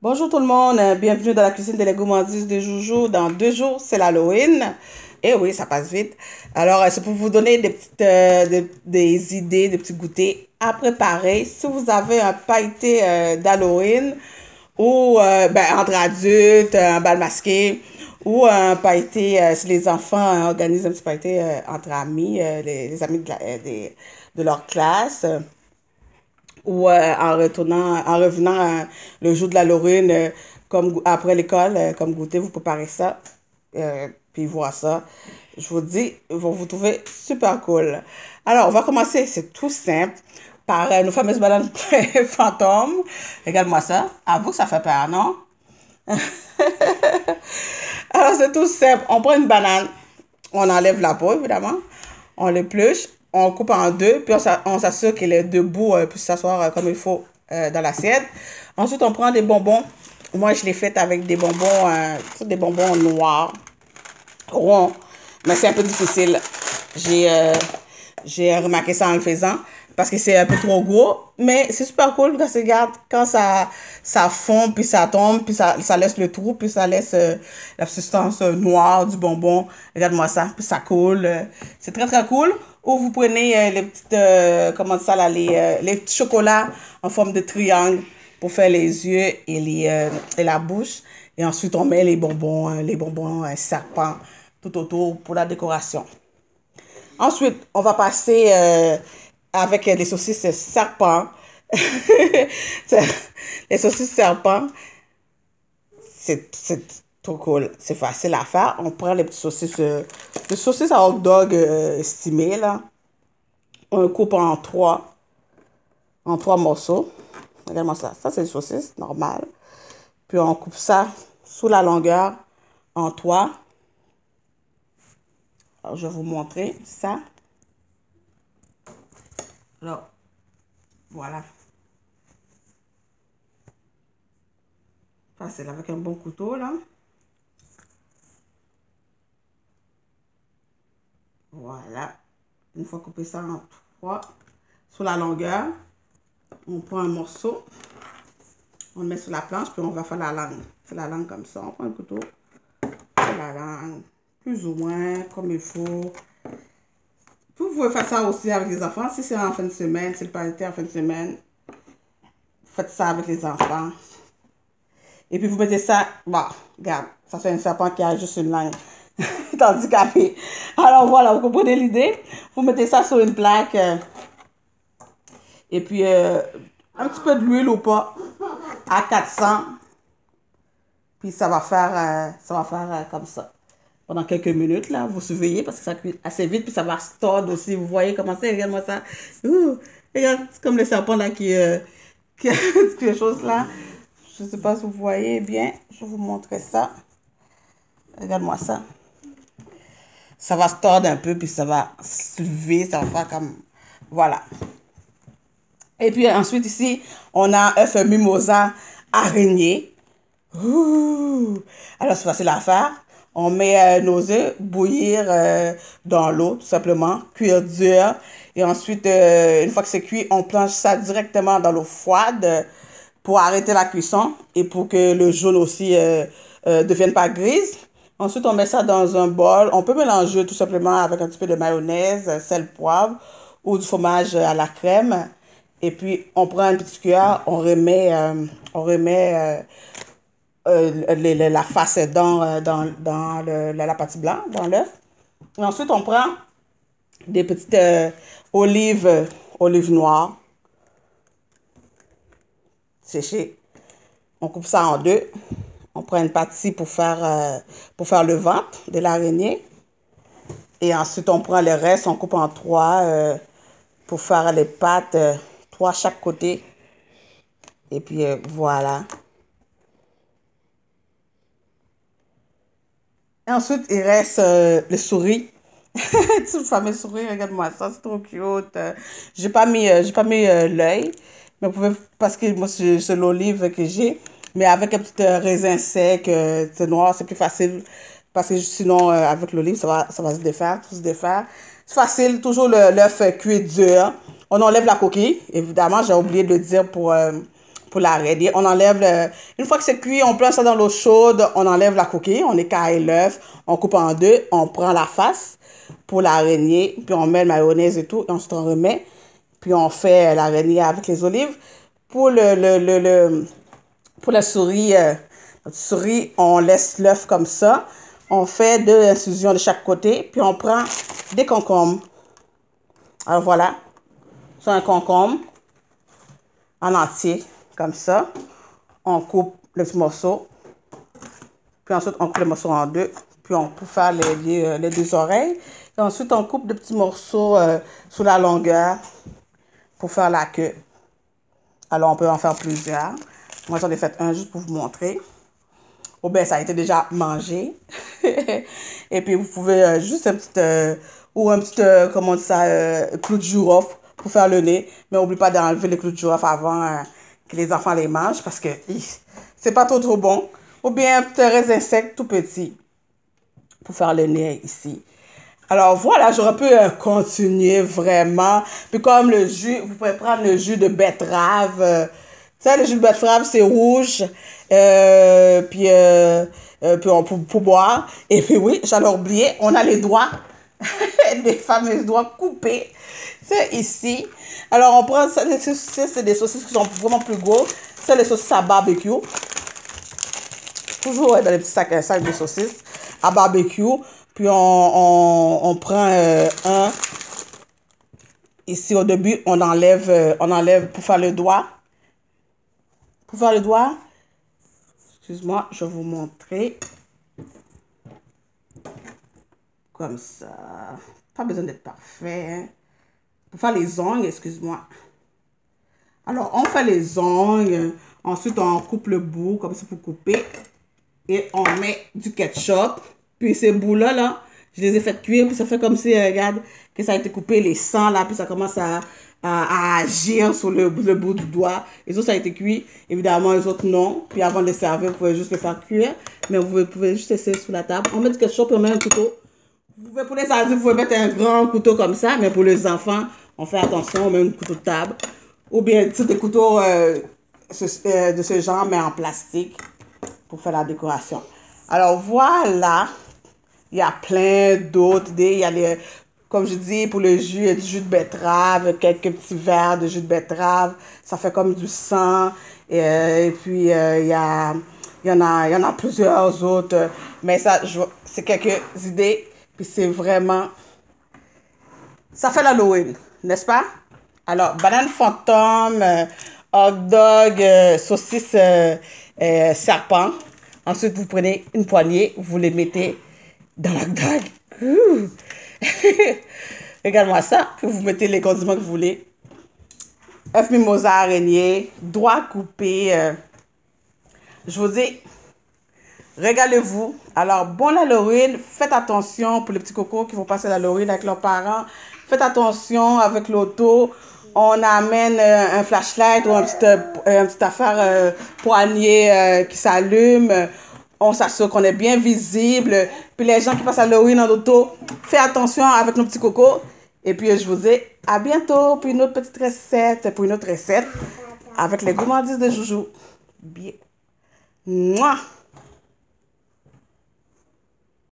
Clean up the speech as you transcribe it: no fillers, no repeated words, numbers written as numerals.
Bonjour tout le monde, bienvenue dans la cuisine des gourmandises de Joujou. Dans 2 jours, c'est l'Halloween. Et oui, ça passe vite. Alors, c'est pour vous donner des petites des idées, des petits goûters à préparer. Si vous avez un pailleté d'Halloween ou entre adultes, un bal masqué ou un pailleté, si les enfants organisent un petit pailleté entre amis, les amis de leur classe. Ou en revenant le jour de l'Halloween, comme après l'école, comme goûter, vous préparez ça, puis voir ça. Je vous dis, vous vous trouvez super cool. Alors, on va commencer, c'est tout simple, par nos fameuses bananes fantômes. Regarde-moi ça. Avoue que ça fait peur, non? Alors, c'est tout simple. On prend une banane, on enlève la peau, évidemment, on l'épluche, on coupe en deux, puis on s'assure que les deux bouts puissent s'asseoir comme il faut dans l'assiette. Ensuite, on prend des bonbons. Moi, je l'ai fait avec des bonbons noirs, ronds, mais c'est un peu difficile. J'ai euh, j'ai remarqué ça en le faisant parce que c'est un peu trop gros, mais c'est super cool quand, regarde, quand ça fond, puis ça tombe, puis ça laisse le trou, puis ça laisse la substance noire du bonbon. Regarde-moi ça, puis ça coule. C'est très très cool. Ou vous prenez les petites, comment ça là, les petits chocolats en forme de triangle pour faire les yeux et la bouche. Et ensuite, on met les bonbons serpents tout autour pour la décoration. Ensuite, on va passer avec les saucisses serpents. Les saucisses serpents, c'est trop cool. C'est facile à faire. On prend les saucisses à hot dog estimées, là. On le coupe en trois morceaux. Regarde-moi ça. Ça, c'est une saucisse normale. Puis on coupe ça sous la longueur en trois. Alors, je vais vous montrer ça. Alors, voilà. Facile avec un bon couteau, là. Voilà. Une fois coupé ça en trois, sur la longueur, on prend un morceau, on le met sur la planche, puis on va faire la langue. On fait la langue comme ça. On prend un couteau, on fait la langue, plus ou moins, comme il faut. Vous pouvez faire ça aussi avec les enfants. Si c'est en fin de semaine, si le party en fin de semaine, faites ça avec les enfants. Et puis vous mettez ça, bon, regarde, ça fait un serpent qui a juste une langue. Il est handicapé. Alors voilà, vous comprenez l'idée? Vous mettez ça sur une plaque. Et puis un petit peu d'huile ou pas à 400. Puis ça va faire comme ça. Pendant quelques minutes, là, vous surveillez parce que ça cuit assez vite. Puis ça va se tordre aussi. Vous voyez comment c'est? Regarde-moi ça. Ouh, regarde, c'est comme le serpent là qui a quelque chose là. Je ne sais pas si vous voyez bien. Je vais vous montrer ça. Regarde-moi ça. Ça va se tordre un peu, puis ça va se lever, ça va faire comme... Voilà. Et puis ensuite, ici, on a œuf mimosa araignée. Ouh. Alors, c'est facile à faire. On met nos œufs bouillir dans l'eau, tout simplement, cuire dur. Et ensuite, une fois que c'est cuit, on plonge ça directement dans l'eau froide pour arrêter la cuisson et pour que le jaune aussi devienne pas grise. Ensuite, on met ça dans un bol. On peut mélanger tout simplement avec un petit peu de mayonnaise, sel, poivre ou du fromage à la crème. Et puis, on prend une petite cuillère, on remet la face dans la partie blanche, dans l'œuf. Et ensuite, on prend des petites olives noires séchées. On coupe ça en deux. On prend une partie pour faire le ventre de l'araignée. Et ensuite, on prend le reste, on coupe en trois pour faire les pattes, trois chaque côté. Et puis, voilà. Et ensuite, il reste le souris. Toute famille souris, regarde-moi ça, c'est trop cute. J'ai pas mis l'œil, mais vous pouvez, parce que moi, c'est l'olive que j'ai. Mais avec un petit raisin sec, c'est noir, c'est plus facile. Parce que sinon, avec l'olive, ça va se défaire, tout se défaire. C'est facile, toujours l'œuf cuit dur. On enlève la coquille. Évidemment, j'ai oublié de le dire pour pour l'araignée. On enlève, une fois que c'est cuit, on plonge ça dans l'eau chaude, on enlève la coquille, on écaille l'œuf, on coupe en deux, on prend la face pour l'araignée, puis on met le mayonnaise et tout, et ensuite on remet, puis on fait l'araignée avec les olives. Pour pour la souris, on laisse l'œuf comme ça. On fait 2 infusions de chaque côté, puis on prend des concombres. Alors voilà, c'est un concombre en entier, comme ça. On coupe le petit morceau, puis ensuite on coupe le morceau en deux, puis on peut faire les 2 oreilles. Et ensuite on coupe de petits morceaux sous la longueur pour faire la queue. Alors on peut en faire plusieurs. Moi j'en ai fait un juste pour vous montrer. Oh ben ça a été déjà mangé. Et puis vous pouvez juste un petit, comment on dit ça, clou de girofle pour faire le nez. Mais n'oubliez pas d'enlever les clous de girofle avant que les enfants les mangent parce que c'est pas trop bon. Ou bien un petit raisin sec tout petit pour faire le nez ici. Alors voilà, j'aurais pu continuer vraiment. Puis comme le jus, vous pouvez prendre le jus de betterave. Tu sais, le jus de betterave, c'est rouge. Puis pour boire. Et puis oui, j'allais oublier, on a les doigts. Les fameux doigts coupés. C'est ici. Alors on prend ça, les saucisses, c'est des saucisses qui sont vraiment plus grosses. C'est les saucisses à barbecue. Toujours dans les petits sacs de saucisses à barbecue. Puis on prend un. Ici au début, on enlève pour faire le doigt. Pour faire le doigt, excuse-moi, je vais vous montrer. Comme ça. Pas besoin d'être parfait. Hein. Pour faire les ongles, excuse-moi. Alors, on fait les ongles. Ensuite, on coupe le bout, comme ça, pour couper. Et on met du ketchup. Puis ces bouts-là, là, je les ai fait cuire. Puis ça fait comme si, regarde, que ça a été coupé, les sangs, là. Puis ça commence à agir sur le bout du doigt. Les autres, ça a été cuit. Évidemment, les autres, non. Puis avant de les servir, vous pouvez juste les faire cuire. Mais vous pouvez juste laisser sur la table. On met du ketchup et on met un couteau. Pour les adultes, vous pouvez mettre un grand couteau comme ça. Mais pour les enfants, on fait attention, on met un couteau de table. Ou bien des couteaux de ce genre, mais en plastique. Pour faire la décoration. Alors voilà. Il y a plein d'autres idées. Il y a les... Comme je dis, pour le jus, il y a du jus de betterave, quelques petits verres de jus de betterave. Ça fait comme du sang. Et puis, il y en a plusieurs autres. Mais ça, c'est quelques idées. Puis c'est vraiment... Ça fait l'Halloween, n'est-ce pas? Alors, banane fantôme, hot dog, saucisse serpent. Ensuite, vous prenez une poignée, vous les mettez dans le hot dog. Regarde-moi ça. Puis vous mettez les condiments que vous voulez. Œuf mimosa araignée, doigts coupés. Je vous dis, régalez-vous. Alors, bon Halloween. Faites attention pour les petits cocos qui vont passer l'Halloween avec leurs parents. Faites attention avec l'auto. On amène un flashlight ou un petit affaire poignée qui s'allume. On s'assure qu'on est bien visible. Puis les gens qui passent Halloween en auto, faites attention avec nos petits cocos. Et puis je vous dis à bientôt pour une autre petite recette, avec les gourmandises de Joujou. Bien. Mouah!